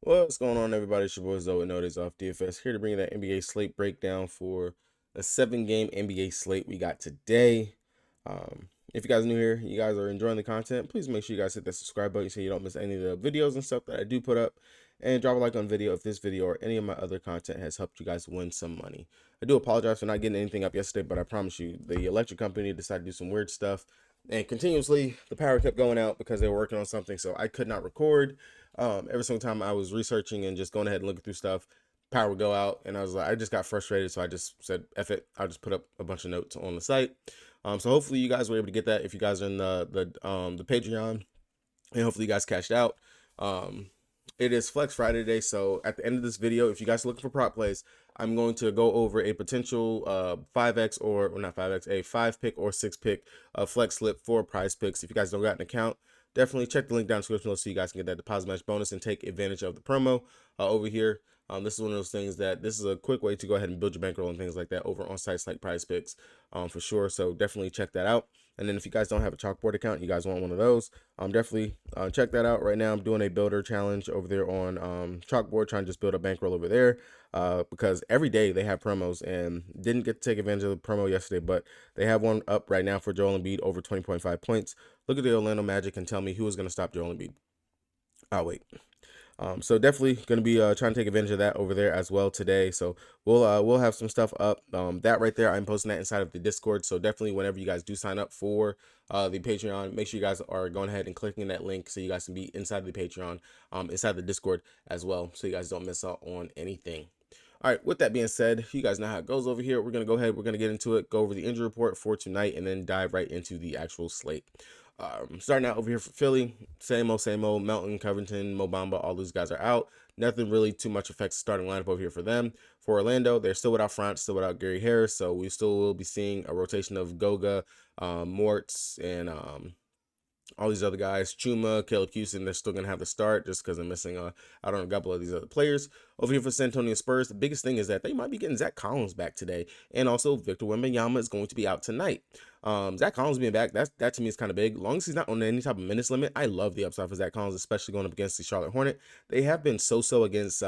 What's going on, everybody? It's your boy Zoe, No Days Off DFS, here to bring you that NBA slate breakdown for a 7-game NBA slate we got today. If you guys are new here, you guys are enjoying the content, please make sure you guys hit that subscribe button so you don't miss any of the videos and stuff that I do put up. And drop a like on video if this video or any of my other content has helped you guys win some money. I do apologize for not getting anything up yesterday, but I promise you, the electric company decided to do some weird stuff. And continuously, the power kept going out because they were working on something, so I could not record. Every single time I was researching and just going ahead and looking through stuff, power would go out, and I was like, I just got frustrated, so I just said, F it, I'll just put up a bunch of notes on the site. So hopefully you guys were able to get that if you guys are in the Patreon, and hopefully you guys cashed out. It is Flex Friday today, so at the end of this video, if you guys are looking for prop plays, I'm going to go over a potential 5x or not 5x, a 5-pick or 6-pick flex slip for prize picks. If you guys don't got an account, definitely check the link down in the description below so you guys can get that deposit match bonus and take advantage of the promo over here. This is one of those things that this is a quick way to go ahead and build your bankroll and things like that over on sites like Prize Picks for sure. So definitely check that out. And then if you guys don't have a chalkboard account, you guys want one of those, definitely check that out. Right now, I'm doing a builder challenge over there on chalkboard, trying to just build a bankroll over there because every day they have promos, and didn't get to take advantage of the promo yesterday, but they have one up right now for Joel Embiid over 20.5 points. Look at the Orlando Magic and tell me who is going to stop Joel Embiid. I'll wait. So definitely going to be trying to take advantage of that over there as well today. So we'll have some stuff up. That right there, I'm posting that inside of the Discord. So definitely whenever you guys do sign up for the Patreon, make sure you guys are going ahead and clicking that link so you guys can be inside the Patreon, inside the Discord as well, so you guys don't miss out on anything. All right, with that being said, you guys know how it goes over here. We're going to go ahead, we're going to get into it, go over the injury report for tonight, and then dive right into the actual slate. Starting out over here for Philly, same old, Melton, Covington, Mo Bamba, all these guys are out. Nothing really too much affects the starting lineup over here for them. For Orlando, they're still without Front, still without Gary Harris, so we still will be seeing a rotation of Goga, Mortz, and all these other guys. Chuma, Caleb Houston, they're still going to have to start just because I'm missing out on a couple of these other players. Over here for San Antonio Spurs, the biggest thing is that they might be getting Zach Collins back today, and also Victor Wembanyama is going to be out tonight. Zach Collins being back, that to me is kind of big. As long as he's not on any type of minutes limit, I love the upside for Zach Collins, especially going up against the Charlotte Hornet. They have been so against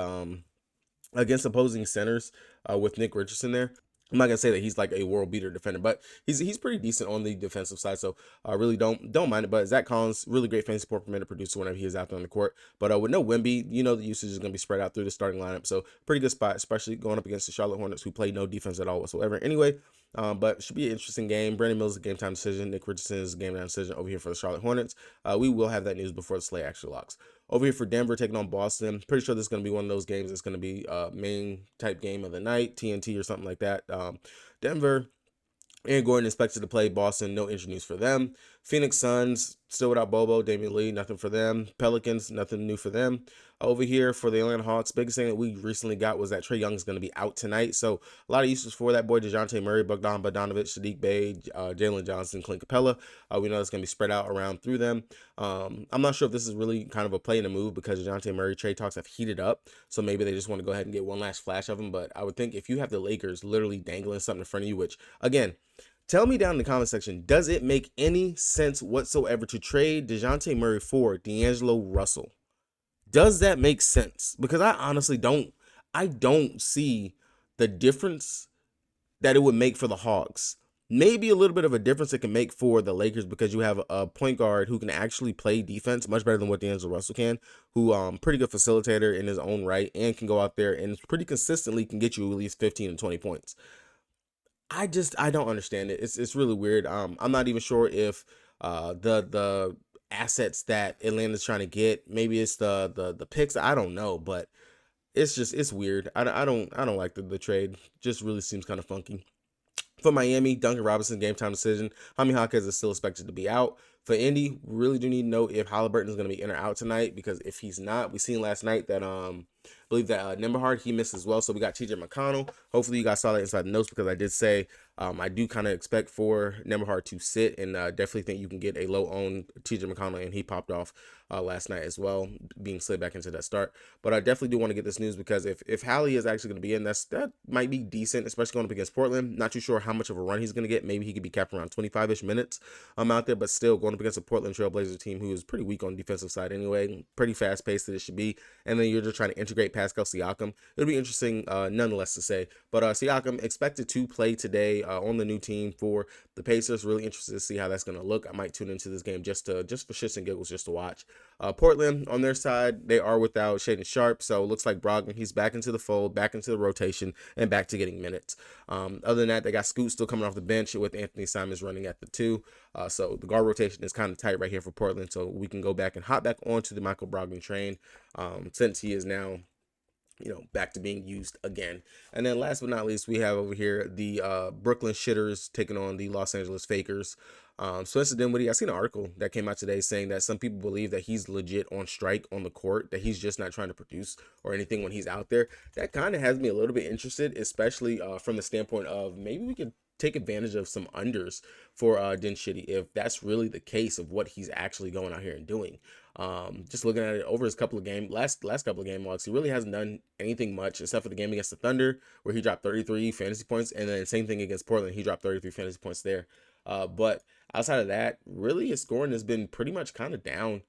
opposing centers with Nick Richardson there. I'm not gonna say that he's like a world beater defender, but he's pretty decent on the defensive side, so I really don't mind it. But Zach Collins, really great fantasy point per minute producer whenever he is out there on the court. But with no Wemby, you know the usage is gonna be spread out through the starting lineup, so pretty good spot, especially going up against the Charlotte Hornets, who play no defense at all whatsoever. Anyway, but should be an interesting game. Brandon Mills is a game time decision. Nick Richardson is a game time decision over here for the Charlotte Hornets. We will have that news before the slate actually locks. Over here for Denver taking on Boston. Pretty sure this is going to be one of those games that's going to be main type game of the night, TNT or something like that. Denver and Gordon expected to play Boston. No injury news for them. Phoenix Suns still without Bobo, Damian Lee, nothing for them. Pelicans, nothing new for them. Over here for the Atlanta Hawks, biggest thing that we recently got was that Trae Young is going to be out tonight. So a lot of uses for that boy, DeJounte Murray, Bogdan Bogdanovic, Sadiq Bey, Jalen Johnson, Clint Capella. We know it's going to be spread out around through them. I'm not sure if this is really kind of a play in a move because DeJounte Murray trade talks have heated up. So maybe they just want to go ahead and get one last flash of him. But I would think if you have the Lakers literally dangling something in front of you, which again, tell me down in the comment section, does it make any sense whatsoever to trade DeJounte Murray for D'Angelo Russell? Does that make sense? Because I honestly don't see the difference that it would make for the Hawks. Maybe a little bit of a difference it can make for the Lakers because you have a point guard who can actually play defense much better than what D'Angelo Russell can, who pretty good facilitator in his own right and can go out there and pretty consistently can get you at least 15 and 20 points. I don't understand it. It's really weird. I'm not even sure if the assets that Atlanta's trying to get, maybe it's the picks. I don't know, but it's weird. I don't like the trade. Just really seems kind of funky. For Miami, Duncan Robinson, game time decision. Jaime Jaquez is still expected to be out. For Indy, we really do need to know if Halliburton is going to be in or out tonight, because if he's not, we seen last night that I believe that Nembhard, he missed as well. So we got TJ McConnell. Hopefully you guys saw that inside the notes, because I did say I do kind of expect for Nembhard to sit, and definitely think you can get a low-owned TJ McConnell, and he popped off last night as well, being slid back into that start. But I definitely do want to get this news, because if Hallie is actually going to be in, that might be decent, especially going up against Portland. Not too sure how much of a run he's going to get. Maybe he could be capped around 25-ish minutes out there, but still going up against a Portland Trailblazer team who is pretty weak on the defensive side anyway, pretty fast-paced that it should be. And then you're just trying to integrate Pascal Siakam. It'll be interesting nonetheless to say. But Siakam expected to play today on the new team for the Pacers. Really interested to see how that's going to look. I might tune into this game just for shits and giggles, just to watch. Portland, on their side, they are without Shaedon Sharpe, so it looks like Brogdon, he's back into the fold, back into the rotation, and back to getting minutes. Other than that, they got Scoot still coming off the bench with Anthony Simons running at the 2. So the guard rotation is kind of tight right here for Portland, so we can go back and hop back onto the Michael Brogdon train, since he is now back to being used again. And then last but not least, we have over here the Brooklyn Shitters taking on the Los Angeles Fakers. Spencer Dinwiddie, I seen an article that came out today saying that some people believe that he's legit on strike on the court, that he's just not trying to produce or anything when he's out there. That kind of has me a little bit interested, especially from the standpoint of maybe we could take advantage of some unders for Din Shitty, if that's really the case of what he's actually going out here and doing. Just looking at it over his last couple of game logs, he really hasn't done anything much except for the game against the Thunder, where he dropped 33 fantasy points, and then same thing against Portland, he dropped 33 fantasy points there. But outside of that, really his scoring has been pretty much kind of down.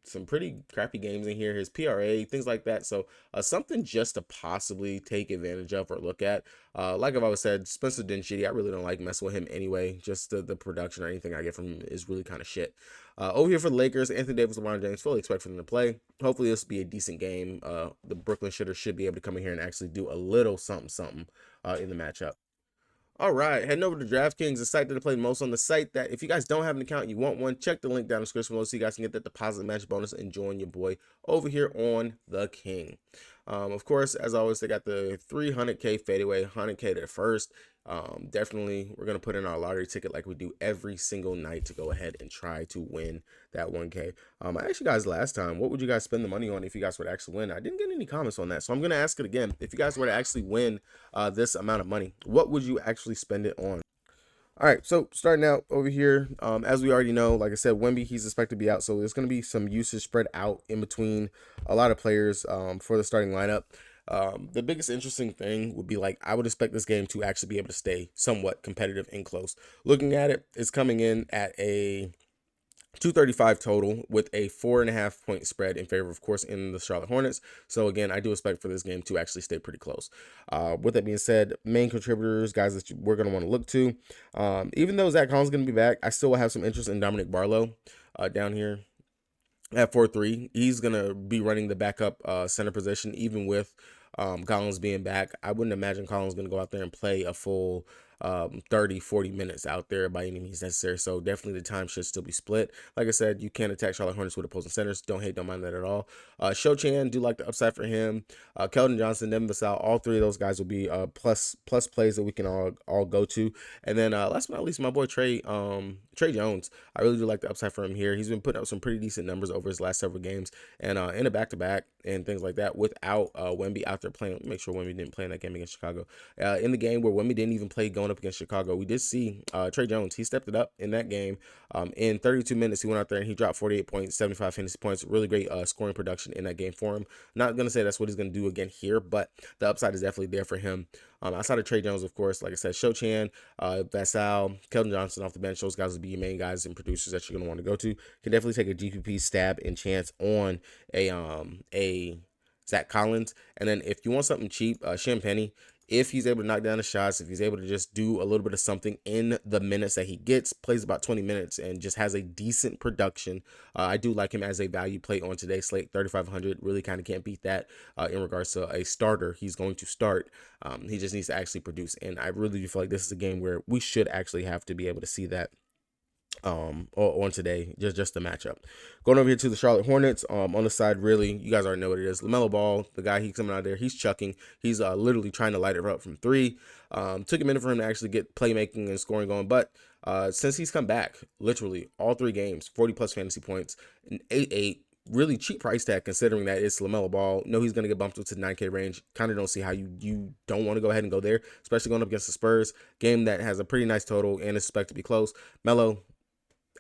Some pretty crappy games in here, his PRA, things like that. So something just to possibly take advantage of or look at. Like I've always said, Spencer Dinwiddie, I really don't like messing with him anyway. Just the production or anything I get from him is really kind of shit. Over here for the Lakers, Anthony Davis, LeBron James, fully expect for them to play. Hopefully this will be a decent game. The Brooklyn Shitters should be able to come in here and actually do a little something in the matchup. All right, heading over to DraftKings, the site that I play most on, the site that if you guys don't have an account, you want one, check the link down in the description below so you guys can get that deposit match bonus and join your boy over here on the King. Of course, as always, they got the 300K fadeaway, 100K to the first. Definitely, we're going to put in our lottery ticket like we do every single night to go ahead and try to win that 1K. I asked you guys last time, what would you guys spend the money on if you guys were to actually win? I didn't get any comments on that, so I'm going to ask it again. If you guys were to actually win this amount of money, what would you actually spend it on? All right, so starting out over here, as we already know, like I said, Wemby, he's expected to be out, so there's going to be some usage spread out in between a lot of players for the starting lineup. The biggest interesting thing would be, like, I would expect this game to actually be able to stay somewhat competitive and close. Looking at it, it's coming in at a 235 total with a 4.5 point spread in favor, of course, in the Charlotte Hornets. So again, I do expect for this game to actually stay pretty close. With that being said, main contributors, guys that we're going to want to look to, even though Zach Collins is going to be back, I still will have some interest in Dominic Barlow down here at 4-3. He's going to be running the backup center position, even with Collins being back. I wouldn't imagine Collins going to go out there and play a full 30-40 minutes out there by any means necessary. So definitely the time should still be split. Like I said, you can attack Charlotte Hornets with opposing centers. Don't mind that at all. Cho-Chan, do like the upside for him. Keldon Johnson, Devin Vassell, all three of those guys will be plus plays that we can all go to. And then last but not least, my boy Trey Jones. I really do like the upside for him here. He's been putting up some pretty decent numbers over his last several games, and in a back-to-back and things like that without Wemby out there playing. Make sure Wemby didn't play in that game against Chicago. In the game where Wemby didn't even play going up against Chicago, we did see Trey Jones. He stepped it up in that game. In 32 minutes, he went out there and he dropped 48 points, 75 fantasy points. Really great scoring production in that game for him. Not going to say that's what he's going to do again here, but the upside is definitely there for him. Outside of Trey Jones, of course, like I said, Cho-Chan, Vassell, Keldon Johnson off the bench, those guys will be your main guys and producers that you're going to want to go to. Can definitely take a GPP stab and chance on a Zach Collins. And then if you want something cheap, Champagnie, if he's able to knock down the shots, if he's able to just do a little bit of something in the minutes that he gets, plays about 20 minutes and just has a decent production, I do like him as a value play on today's slate. 3,500, really kind of can't beat that in regards to a starter. He's going to start. He just needs to actually produce, and I really do feel like this is a game where we should actually have to be able to see that on today, just the matchup. Going over here to the Charlotte Hornets, on the side, really, you guys already know what it is. LaMelo Ball, the guy, he's coming out there, he's chucking, he's literally trying to light it up from 3. Took a minute for him to actually get playmaking and scoring going, but since he's come back, literally all 3 games, 40 plus fantasy points, an 8-8 really cheap price tag considering that it's LaMelo Ball. No, he's going to get bumped up to the 9K range. Kind of don't see how you don't want to go ahead and go there, especially going up against the Spurs game that has a pretty nice total and is expected to be close. Melo,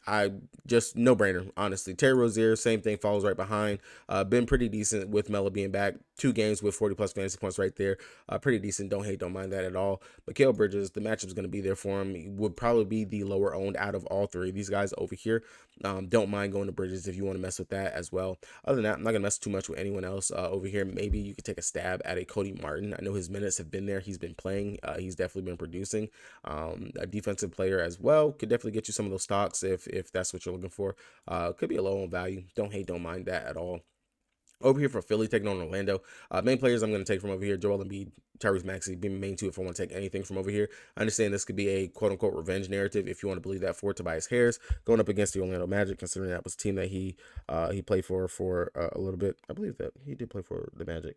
I just no brainer, honestly. Terry Rozier, same thing, follows right behind. Been pretty decent with Melo being back. 2 games with 40 plus fantasy points right there. Pretty decent. Don't hate, don't mind that at all. Mikal Bridges, the matchup's going to be there for him. He would probably be the lower owned out of all three of these guys over here. Don't mind going to Bridges if you want to mess with that as well. Other than that, I'm not going to mess too much with anyone else over here. Maybe you could take a stab at a Cody Martin. I know his minutes have been there. He's been playing. He's definitely been producing. A defensive player as well. Could definitely get you some of those stocks if that's what you're looking for. Could be a low on value. Don't hate, don't mind that at all. Over here for Philly, taking on Orlando. Main players I'm going to take from over here: Joel Embiid, Tyrese Maxey, being main two if I want to take anything from over here. I understand this could be a quote-unquote revenge narrative, if you want to believe that, for Tobias Harris, going up against the Orlando Magic, considering that was a team that he played for a little bit. I believe that he did play for the Magic.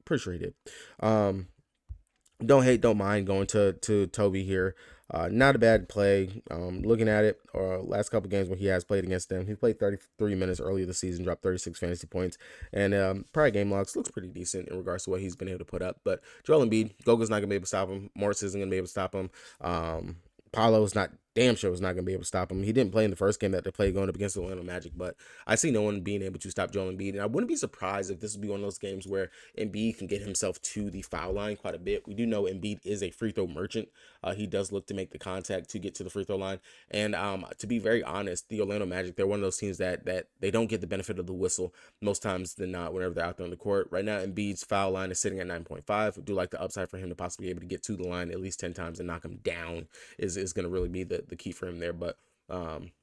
Pretty sure he did. Don't hate, don't mind going to Toby here. Not a bad play. Looking at it, or last couple games when he has played against them, he played 33 minutes earlier this season, dropped 36 fantasy points, and prior game logs looks pretty decent in regards to what he's been able to put up. But Joel Embiid, Goga's not gonna be able to stop him. Morris isn't gonna be able to stop him. Paolo's not damn sure is not going to be able to stop him. He didn't play in the first game that they played going up against the Orlando Magic, but I see no one being able to stop Joel Embiid. And I wouldn't be surprised if this would be one of those games where Embiid can get himself to the foul line quite a bit. We do know Embiid is a free throw merchant. He does look to make the contact to get to the free throw line. And to be very honest, the Orlando Magic, they're one of those teams that they don't get the benefit of the whistle most times than not whenever they're out there on the court. Right now, Embiid's foul line is sitting at 9.5. I do like the upside for him to possibly be able to get to the line at least 10 times and knock him down is going to really be the key for him there. But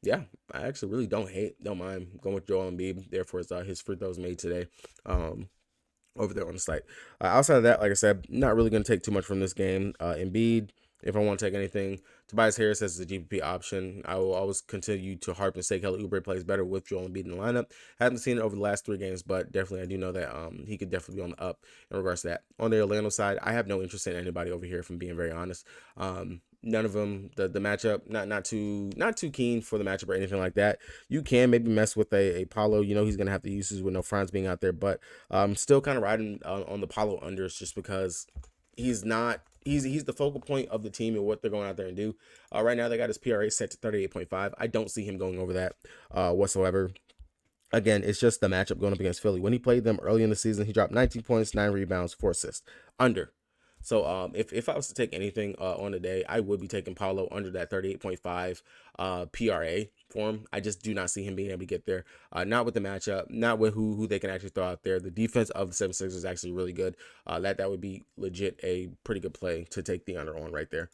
yeah, I actually really don't mind going with Joel Embiid. Therefore, his free throws made today. Over there on the site. Outside of that, like I said, not really going to take too much from this game. Embiid, if I want to take anything, Tobias Harris as a GPP option. I will always continue to harp and say Kelly Oubre plays better with Joel Embiid in the lineup. Haven't seen it over the last 3 games, but definitely I do know that he could definitely be on the up in regards to that. On the Orlando side, I have no interest in anybody over here, if I'm being very honest. None of them. The matchup, not too keen for the matchup or anything like that. You can maybe mess with a Paulo. You know he's gonna have the uses with no Franz being out there, but still kind of riding on the Paulo unders just because he's not. He's the focal point of the team and what they're going out there and do. Right now they got his PRA set to 38.5. I don't see him going over that whatsoever. Again, it's just the matchup going up against Philly. When he played them early in the season, he dropped 19 points, 9 rebounds, 4 assists. Under. So if I was to take anything on the day, I would be taking Paulo under that 38.5 PRA for him. I just do not see him being able to get there. Not with the matchup, not with who they can actually throw out there. The defense of the 76ers is actually really good. That would be legit a pretty good play to take the under on right there.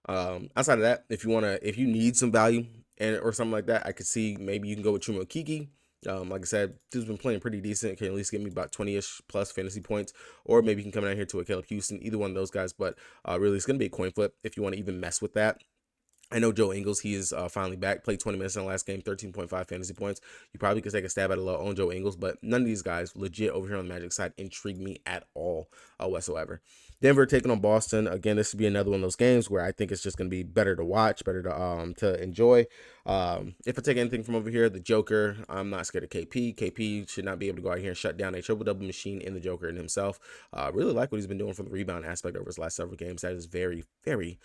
Outside of that, if you need some value or something like that, I could see maybe you can go with Chuma Okeke. Like I said, dude's been playing pretty decent. Can at least give me about 20-ish plus fantasy points, or maybe you can come down here to a Caleb Houston, either one of those guys. But really, it's going to be a coin flip if you want to even mess with that. I know Joe Ingles, he is finally back. Played 20 minutes in the last game, 13.5 fantasy points. You probably could take a stab at a low on Joe Ingles, but none of these guys legit over here on the Magic side intrigue me at all whatsoever. Denver taking on Boston. Again, this would be another one of those games where I think it's just going to be better to watch, better to enjoy. If I take anything from over here, the Joker, I'm not scared of KP. KP should not be able to go out here and shut down a triple-double machine in the Joker in himself. Really like what he's been doing for the rebound aspect over his last several games. That is very, very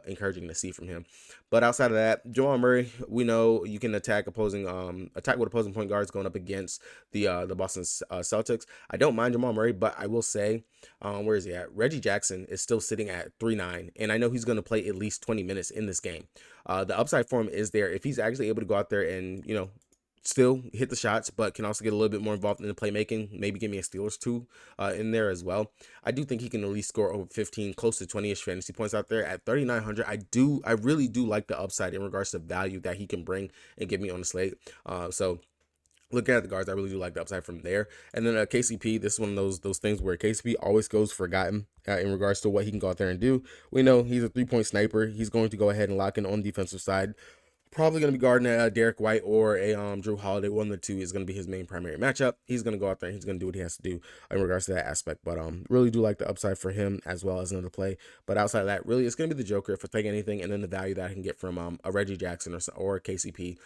encouraging to see from him. But outside of that, Jamal Murray, we know you can attack with opposing point guards going up against the Boston Celtics. I don't mind Jamal Murray, but I will say, where is he at? Reggie Jackson is still sitting at 3.9, and I know he's going to play at least 20 minutes in this game. The upside for him is there if he's actually able to go out there and still hit the shots, but can also get a little bit more involved in the playmaking. Maybe give me a Steelers 2 in there as well. I do think he can at least score over 15, close to 20-ish fantasy points out there at 3,900. I really do like the upside in regards to value that he can bring and give me on the slate. So looking at the guards, I really do like the upside from there. And then KCP, this is one of those things where KCP always goes forgotten in regards to what he can go out there and do. We know he's a 3-point sniper. He's going to go ahead and lock in on the defensive side. Probably going to be guarding Derek White or a Drew Holiday. One of the two is going to be his main primary matchup. He's going to go out there and he's going to do what he has to do in regards to that aspect. But really do like the upside for him as well as another play. But outside of that, really, it's going to be the Joker if I take anything, and then the value that I can get from a Reggie Jackson or KCP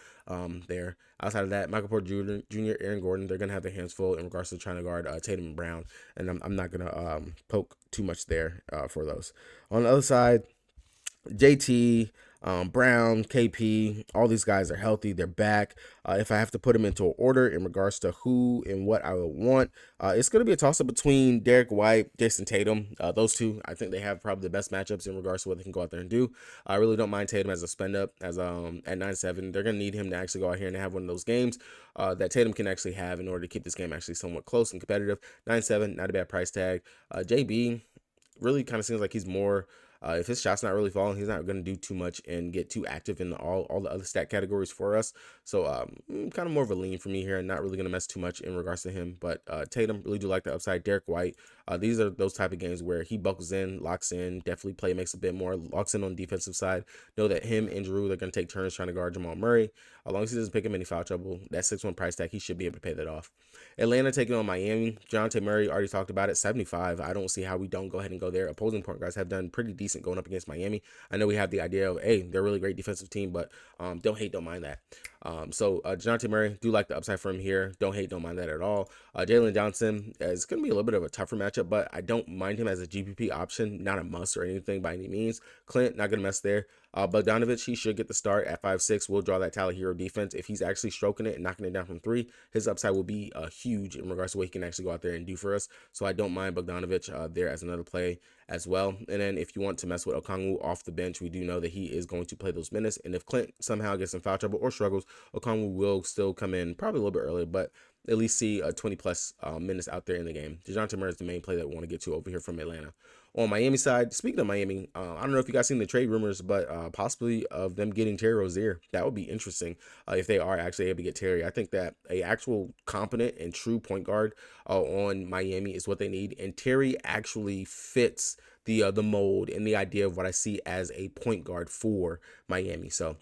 there. Outside of that, Michael Porter Jr., Aaron Gordon, they're going to have their hands full in regards to trying to guard Tatum and Brown. And I'm not going to poke too much there for those. On the other side, JT, Brown, KP, all these guys are healthy. They're back. If I have to put them into order in regards to who and what I would want, it's going to be a toss-up between Derek White, Jason Tatum. Those two, I think they have probably the best matchups in regards to what they can go out there and do. I really don't mind Tatum as a spend-up as at 9-7. They're going to need him to actually go out here and have one of those games that Tatum can actually have in order to keep this game actually somewhat close and competitive. 9-7, not a bad price tag. JB really kind of seems like he's more... if his shot's not really falling, he's not going to do too much and get too active in all the other stat categories for us. So kind of more of a lean for me here, and not really going to mess too much in regards to him. But Tatum, really do like the upside. Derek White, these are those type of games where he buckles in, locks in, definitely play makes a bit more, locks in on the defensive side. Know that him and Drew, they're going to take turns trying to guard Jamal Murray. As long as he doesn't pick him any foul trouble, that 6-1 price tag, he should be able to pay that off. Atlanta taking on Miami. Dejounte Murray, already talked about it, 75. I don't see how we don't go ahead and go there. Opposing point guards have done pretty decent going up against Miami. I know we have the idea of, hey, they're a really great defensive team, but don't hate, don't mind that. So Dejounte Murray, do like the upside for him here. Don't hate, don't mind that at all. Jalen Johnson is going to be a little bit of a tougher matchup, but I don't mind him as a GPP option. Not a must or anything by any means. Clint, not going to mess there. Bogdanovich, he should get the start at 5'6". We'll draw that Tyler Hero defense. If he's actually stroking it and knocking it down from 3, his upside will be huge in regards to what he can actually go out there and do for us. So I don't mind Bogdanovich there as another play as well. And then if you want to mess with Okongwu off the bench, we do know that he is going to play those minutes. And if Clint somehow gets in foul trouble or struggles, Okongwu will still come in probably a little bit earlier, but at least see 20 plus minutes out there in the game. Dejounte Murray is the main play that we want to get to over here from Atlanta. On Miami side, speaking of Miami, I don't know if you guys seen the trade rumors, but possibly of them getting Terry Rozier. That would be interesting if they are actually able to get Terry. I think that a actual competent and true point guard on Miami is what they need, and Terry actually fits the mold and the idea of what I see as a point guard for Miami. So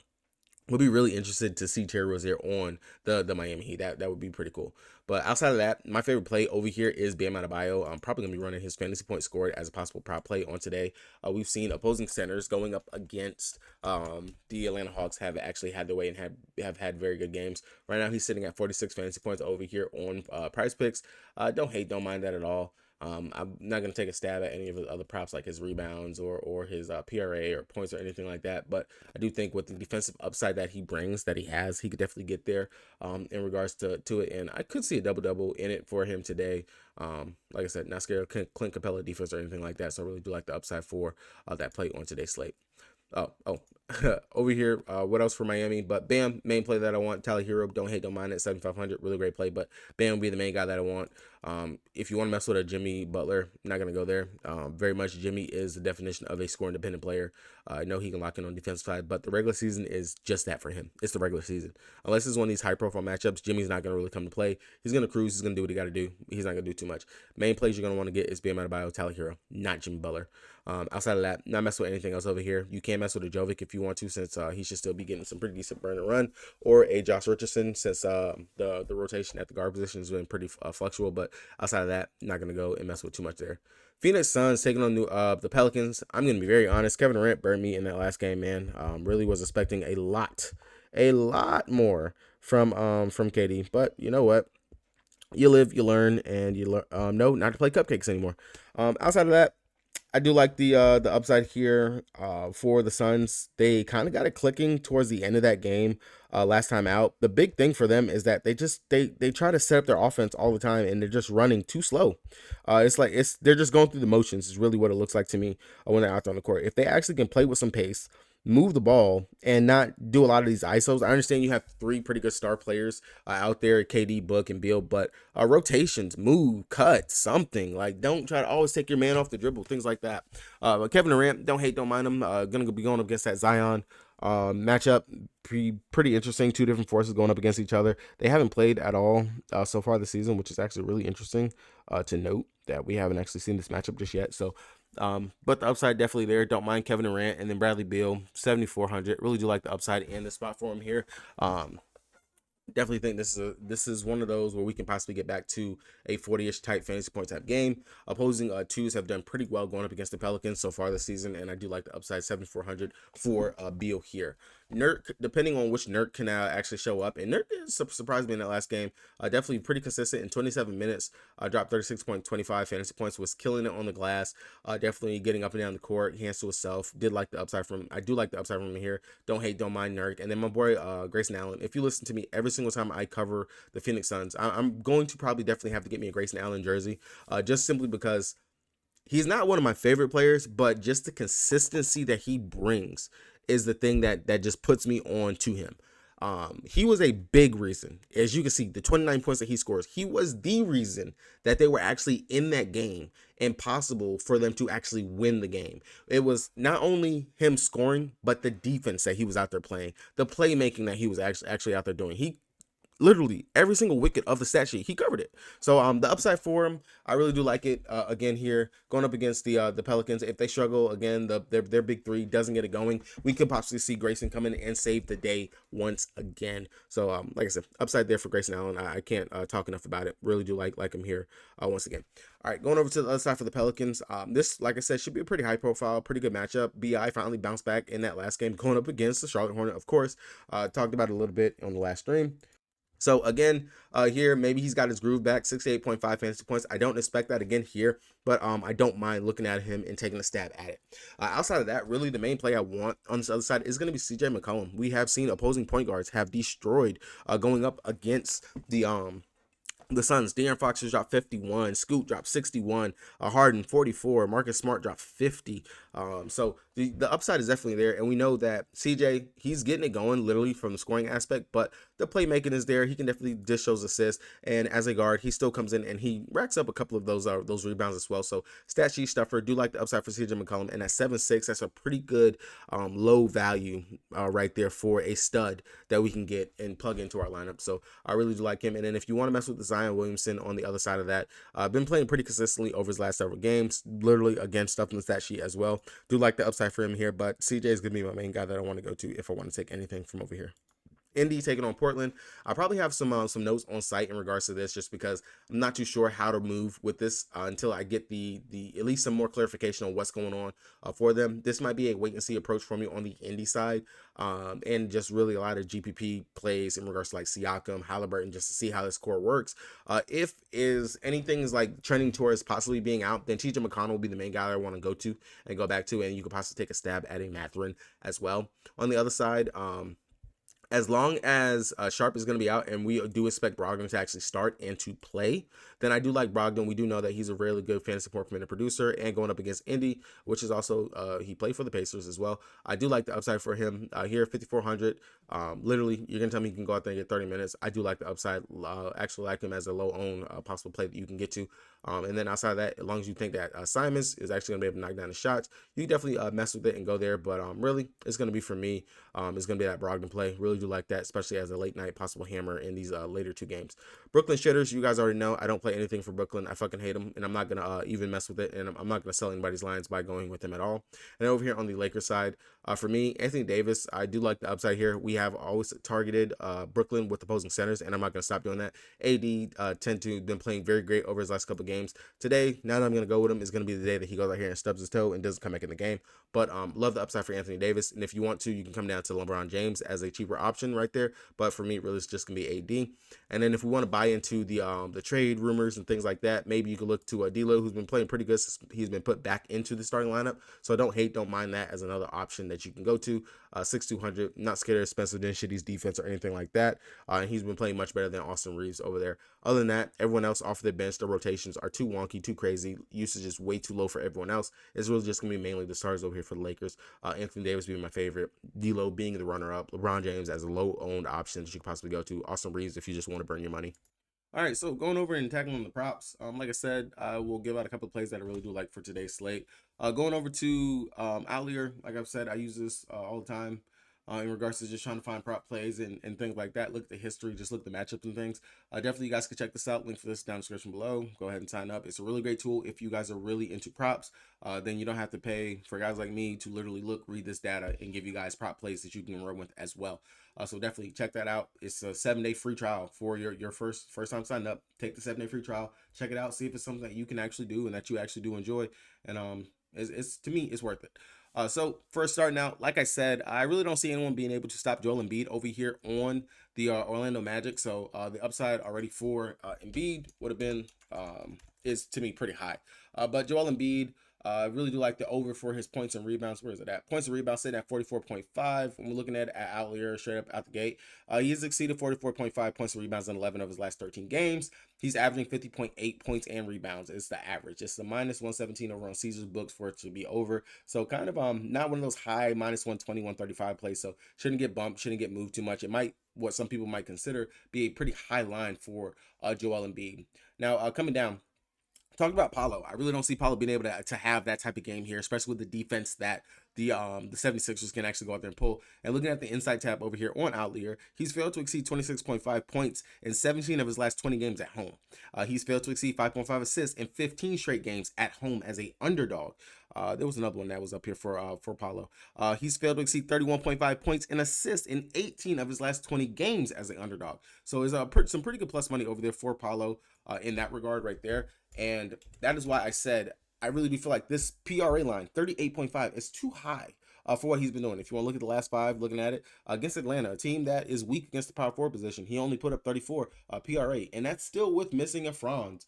we'll be really interested to see Terry Rozier on the Miami Heat. That would be pretty cool. But outside of that, my favorite play over here is Bam Adebayo. I'm probably going to be running his fantasy points scored as a possible prop play on today. We've seen opposing centers going up against the Atlanta Hawks have actually had their way and have had very good games. Right now, he's sitting at 46 fantasy points over here on Prize Picks. Don't hate, don't mind that at all. I'm not going to take a stab at any of the other props like his rebounds or his PRA or points or anything like that. But I do think with the defensive upside that he brings, that he has, he could definitely get there in regards to it. And I could see a double-double in it for him today. Like I said, not scared of Clint Capella defense or anything like that. So I really do like the upside for that play on today's slate. Over here, what else for Miami? But Bam, main play that I want. Tyler Hero, don't hate, don't mind it. 7,500, really great play. But Bam will be the main guy that I want. If you want to mess with a Jimmy Butler, I'm not gonna go there. Very much Jimmy is the definition of a score independent player. I know he can lock in on the defensive side, but the regular season is just that for him. It's the regular season. Unless it's one of these high profile matchups, Jimmy's not gonna really come to play. He's gonna cruise. He's gonna do what he got to do. He's not gonna do too much. Main plays you're gonna want to get is Bam Adebayo, Tyler Hero, not Jimmy Butler. Outside of that, not mess with anything else over here. You can mess with a Jovic if you want to, since he should still be getting some pretty decent burn and run, or a Josh Richardson, since the rotation at the guard position has been pretty fluctual. But outside of that, not gonna go and mess with too much there. Phoenix Suns taking on the Pelicans. I'm gonna be very honest. Kevin Durant burned me in that last game, man. Really was expecting a lot more from KD, but you know what? You live, you learn, and you learn. No, not to play cupcakes anymore. Outside of that, I do like the upside here for the Suns. They kind of got it clicking towards the end of that game last time out. The big thing for them is that they try to set up their offense all the time, and they're just running too slow. It's like they're just going through the motions is really what it looks like to me when they're out there on the court. If they actually can play with some pace, move the ball, and not do a lot of these ISOs. I understand you have 3 pretty good star players out there, KD, Book, and Beal, but rotations, move, cut, something. Like, don't try to always take your man off the dribble, things like that. But Kevin Durant, don't hate, don't mind him. Gonna be going up against that Zion matchup. Pretty interesting. 2 different forces going up against each other. They haven't played at all so far this season, which is actually really interesting to note. that we haven't actually seen this matchup just yet. So, but the upside definitely there. Don't mind Kevin Durant, and then Bradley Beal, 7,400. Really do like the upside and the spot for him here. Definitely think this is one of those where we can possibly get back to a 40-ish type fantasy point type game. Opposing twos have done pretty well going up against the Pelicans so far this season, and I do like the upside 7,400 for Beal here. Nurk, depending on which Nurk can actually show up, and Nurk surprised me in that last game. Definitely pretty consistent in 27 minutes. Dropped 36.25 fantasy points, was killing it on the glass. Definitely getting up and down the court, hands to himself. Did like the upside from him. I do like the upside from him here. Don't hate, don't mind Nurk. And then my boy Grayson Allen. If you listen to me every single time I cover the Phoenix Suns, I'm going to probably definitely have to get me a Grayson Allen jersey, just simply because he's not one of my favorite players, but just the consistency that he brings is the thing that just puts me on to him. He was a big reason, as you can see, the 29 points that he scores. He was the reason that they were actually in that game and possible for them to actually win the game. It was not only him scoring, but the defense that he was out there playing, the playmaking that he was actually out there doing. He literally every single wicket of the stat sheet, he covered it. So the upside for him, I really do like it. Again, here going up against the Pelicans, if they struggle again, their big three doesn't get it going, we could possibly see Grayson come in and save the day once again. So like I said, upside there for Grayson Allen. I can't talk enough about it. Really do like him here once again. All right, going over to the other side for the Pelicans. This, like I said, should be a pretty high profile, pretty good matchup. BI finally bounced back in that last game, going up against the Charlotte Hornet, of course. Talked about it a little bit on the last stream. So again, here, maybe he's got his groove back, 68.5 fantasy points. I don't expect that again here, but I don't mind looking at him and taking a stab at it. Outside of that, really the main play I want on this other side is going to be CJ McCollum. We have seen opposing point guards have destroyed going up against the Suns. De'Aaron Fox has dropped 51. Scoot dropped 61. Harden 44. Marcus Smart dropped 50. So the upside is definitely there, and we know that CJ, he's getting it going literally from the scoring aspect, but the playmaking is there. He can definitely dish those assists, and as a guard, he still comes in and he racks up a couple of those rebounds as well. So stat sheet stuffer. Do like the upside for CJ McCollum, and at 7'6", that's a pretty good low value right there for a stud that we can get and plug into our lineup. So I really do like him. And then if you want to mess with the Zion Williamson on the other side of that, been playing pretty consistently over his last several games, literally again stuff in the stat sheet as well. Do like the upside for him here, but CJ is going to be my main guy that I want to go to if I want to take anything from over here. Indy taking on Portland. I probably have some notes on site in regards to this, just because I'm not too sure how to move with this until I get the at least some more clarification on what's going on for them. This might be a wait and see approach for me on the Indy side, and just really a lot of GPP plays in regards to like Siakam, Halliburton, just to see how this core works. If anything is like trending towards possibly being out, then TJ McConnell will be the main guy I want to go to and go back to, and you could possibly take a stab at a Mathurin as well. On the other side, as long as Sharp is going to be out, and we do expect Brogdon to actually start and to play, then I do like Brogdon. We do know that he's a really good fantasy point per minute producer, and going up against Indy, which is also he played for the Pacers as well. I do like the upside for him here, 5,400. Literally, you're gonna tell me you can go out there and get 30 minutes. I do like the upside. Actually, like him as a low owned possible play that you can get to. And then outside of that, as long as you think that Simons is actually gonna be able to knock down the shots, you definitely mess with it and go there. But really, it's gonna be for me. It's gonna be that Brogdon play. Really do like that, especially as a late night possible hammer in these later two games. Brooklyn shitters, you guys already know I don't play anything for Brooklyn. I fucking hate them, and I'm not gonna even mess with it, and I'm not gonna sell anybody's lines by going with them at all. And over here on the Lakers side, for me, Anthony Davis, I do like the upside here. We have always targeted Brooklyn with opposing centers, and I'm not gonna stop doing that. AD tend to been playing very great over his last couple games. Today, now that I'm gonna go with him, is gonna be the day that he goes out here and stubs his toe and doesn't come back in the game. But love the upside for Anthony Davis, and if you want to, you can come down to LeBron James as a cheaper option right there. But for me, really, it's just gonna be AD. And then if we want to buy into the trade rumors and things like that, maybe you could look to D'Lo, who's been playing pretty good since he's been put back into the starting lineup. So don't mind that as another option that you can go to. 6,200, not scared of Spencer Dinwiddie's defense or anything like that. And he's been playing much better than Austin Reeves over there. Other than that, everyone else off the bench, the rotations are too wonky, too crazy. Usage is way too low for everyone else. It's really just going to be mainly the stars over here for the Lakers. Anthony Davis being my favorite. D'Lo being the runner-up. LeBron James as a low-owned option that you could possibly go to. Austin Reeves if you just want to burn your money. All right, so going over and tackling the props, like I said, I will give out a couple of plays that I really do like for today's slate. Going over to Outlier, like I've said, I use this all the time. in regards to just trying to find prop plays and things like that. Look at the history, just look at the matchups and things. Definitely, you guys can check this out. Link for this down in the description below. Go ahead and sign up. It's a really great tool if you guys are really into props. Then you don't have to pay for guys like me to literally look, read this data, and give you guys prop plays that you can run with as well. So definitely check that out. It's a 7-day free trial for your first time sign up. Take the 7-day free trial, check it out, see if it's something that you can actually do and that you actually do enjoy. And it's to me, it's worth it. So first starting out, like I said, I really don't see anyone being able to stop Joel Embiid over here on the Orlando Magic. So the upside already for Embiid would have been is to me pretty high. But Joel Embiid, I really do like the over for his points and rebounds. Where is it at? Points and rebounds sitting at 44.5. When we're looking at Outlier straight up out the gate, he has exceeded 44.5 points and rebounds in 11 of his last 13 games. He's averaging 50.8 points and rebounds. It's the average. It's the minus 117 over on Caesar's books for it to be over. So kind of not one of those high minus 120, 135 plays. So shouldn't get bumped, shouldn't get moved too much. It might, what some people might consider, be a pretty high line for Joel Embiid. Now coming down. Talking about Paulo, I really don't see Paulo being able to have that type of game here, especially with the defense that the 76ers can actually go out there and pull. And looking at the inside tab over here on Outlier, he's failed to exceed 26.5 points in 17 of his last 20 games at home. He's failed to exceed 5.5 assists in 15 straight games at home as a underdog. There was another one that was up here for Paulo. He's failed to exceed 31.5 points and assists in 18 of his last 20 games as an underdog. So there's some pretty good plus money over there for Paulo in that regard right there. And that is why I said I really do feel like this PRA line, 38.5, is too high for what he's been doing. If you want to look at the last 5, looking at it, against Atlanta, a team that is weak against the power forward position, he only put up 34 PRA. And that's still with missing a Franz,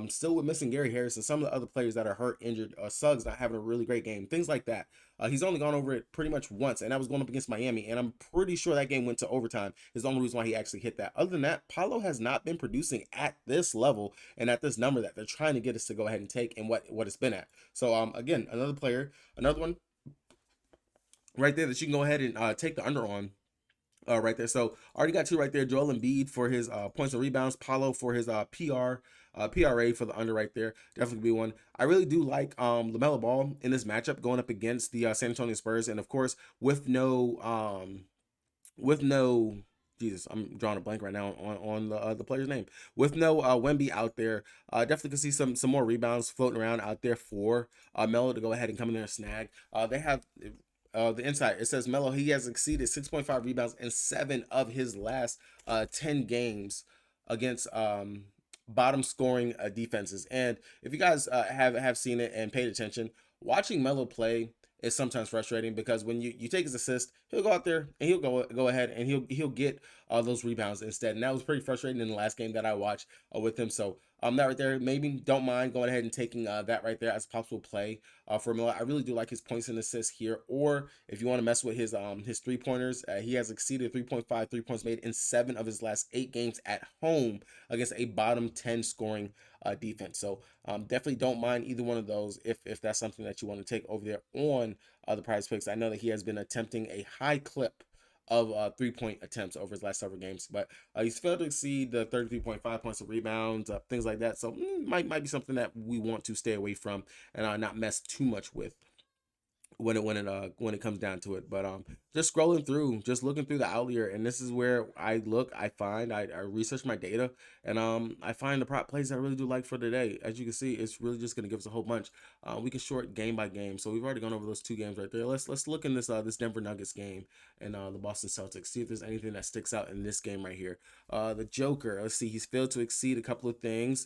still with missing Gary Harris and some of the other players that are hurt, injured, Suggs not having a really great game, things like that. He's only gone over it pretty much once, and that was going up against Miami, and I'm pretty sure that game went to overtime is the only reason why he actually hit that. Other than that, Paulo has not been producing at this level and at this number that they're trying to get us to go ahead and take and what it's been at. So again, another player, another one right there that you can go ahead and take the under on. Right there. So already got 2 right there. Joel Embiid for his points and rebounds. Paulo for his PRA for the under right there. Definitely be one. I really do like LaMelo Ball in this matchup going up against the San Antonio Spurs, and of course with no Jesus, I'm drawing a blank right now on the player's name. With no Wemby out there, definitely can see some more rebounds floating around out there for Melo to go ahead and come in there and snag. They have the inside, it says Melo, he has exceeded 6.5 rebounds in 7 of his last 10 games against bottom scoring defenses. And if you guys have seen it and paid attention, watching Melo play is sometimes frustrating because when you take his assist, he'll go out there and he'll go ahead and he'll get those rebounds instead. And that was pretty frustrating in the last game that I watched with him. So that right there, maybe don't mind going ahead and taking that right there as a possible play for Melo. I really do like his points and assists here. Or if you want to mess with his 3-pointers, he has exceeded 3.5 3 points made in 7 of his last 8 games at home against a bottom 10 scoring defense. So definitely don't mind either one of those if that's something that you want to take over there on the Prize Picks. I know that he has been attempting a high clip of 3-point attempts over his last several games, but he's failed to exceed the 33.5 points of rebounds, things like that. So might be something that we want to stay away from and not mess too much with when it comes down to it. But just scrolling through, just looking through the Outlier, and this is where I look, I find, I research my data, and I find the prop plays I really do like for today. As you can see, it's really just going to give us a whole bunch. We can short game by game, so we've already gone over those 2 games right there. Let's look in this Denver Nuggets game and the Boston Celtics, see if there's anything that sticks out in this game right here. The Joker, let's see, he's failed to exceed a couple of things.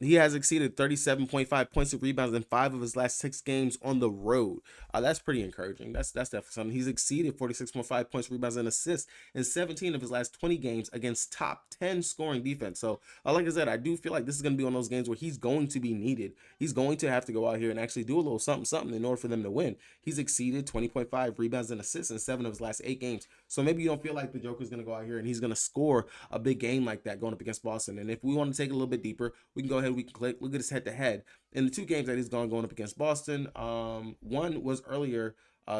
He has exceeded 37.5 points of rebounds in 5 of his last 6 games on the road. That's pretty encouraging. That's definitely something. He's exceeded 46.5 points, rebounds, and assists in 17 of his last 20 games against top 10 scoring defense. So, like I said, I do feel like this is going to be one of those games where he's going to be needed. He's going to have to go out here and actually do a little something in order for them to win. He's exceeded 20.5 rebounds and assists in 7 of his last 8 games. So maybe you don't feel like the Joker's going to go out here and he's going to score a big game like that going up against Boston. And if we want to take it a little bit deeper, we can go ahead, we can click, look at his head-to-head. In the 2 games that he's going up against Boston, one was earlier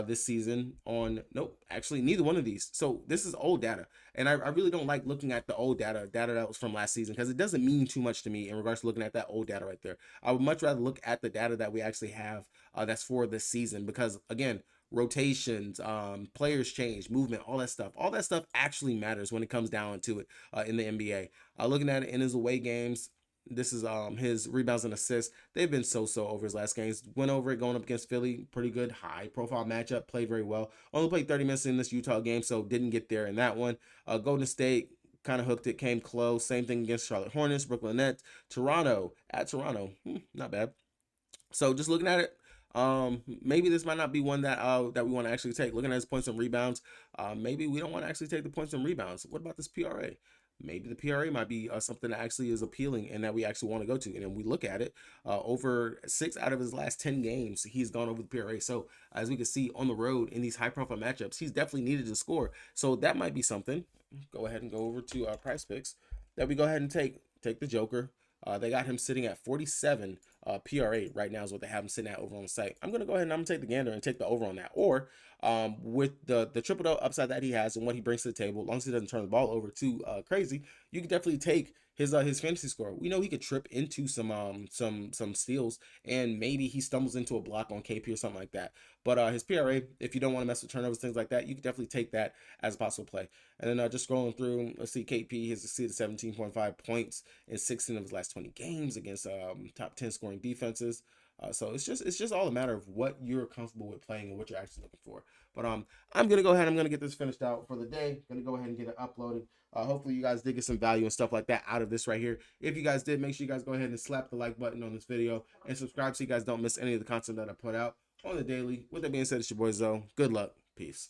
this season on, nope, actually neither one of these. So this is old data, and I really don't like looking at the old data that was from last season because it doesn't mean too much to me in regards to looking at that old data right there. I would much rather look at the data that we actually have that's for this season, because again, rotations, players change, movement, all that stuff. All that stuff actually matters when it comes down to it in the NBA. Looking at it in his away games, this is his rebounds and assists. They've been so over his last games. Went over it going up against Philly, pretty good, high profile matchup. Played very well. Only played 30 minutes in this Utah game, so didn't get there in that one. Golden State kind of hooked it, came close. Same thing against Charlotte Hornets, Brooklyn Nets, Toronto at Toronto, not bad. So just looking at it, maybe this might not be one that we want to actually take. Looking at his points and rebounds, maybe we don't want to actually take the points and rebounds. What about this PRA? Maybe the PRA might be something that actually is appealing and that we actually want to go to. And then we look at it, over 6 out of his last 10 games, he's gone over the PRA. So as we can see on the road in these high profile matchups, he's definitely needed to score. So that might be something. Go ahead and go over to Price Picks that we go ahead and take the Joker. They got him sitting at 47 PRA right now is what they have him sitting at over on the site. I'm going to go ahead and I'm going to take the gander and take the over on that. Or with the triple upside that he has and what he brings to the table, as long as he doesn't turn the ball over too crazy, you can definitely take his fantasy score. We know he could trip into some steals, and maybe he stumbles into a block on KP or something like that. But his PRA, if you don't want to mess with turnovers, things like that, you can definitely take that as a possible play. And then just scrolling through, let's see, KP has exceeded 17.5 points in 16 of his last 20 games against top 10 scoring defenses. So it's just all a matter of what you're comfortable with playing and what you're actually looking for. But I'm gonna go ahead. I'm gonna get this finished out for the day. Gonna go ahead and get it uploaded. Hopefully you guys did get some value and stuff like that out of this right here. If you guys did, make sure you guys go ahead and slap the like button on this video and subscribe so you guys don't miss any of the content that I put out on the daily. With that being said, it's your boy Zoe. Good luck. Peace.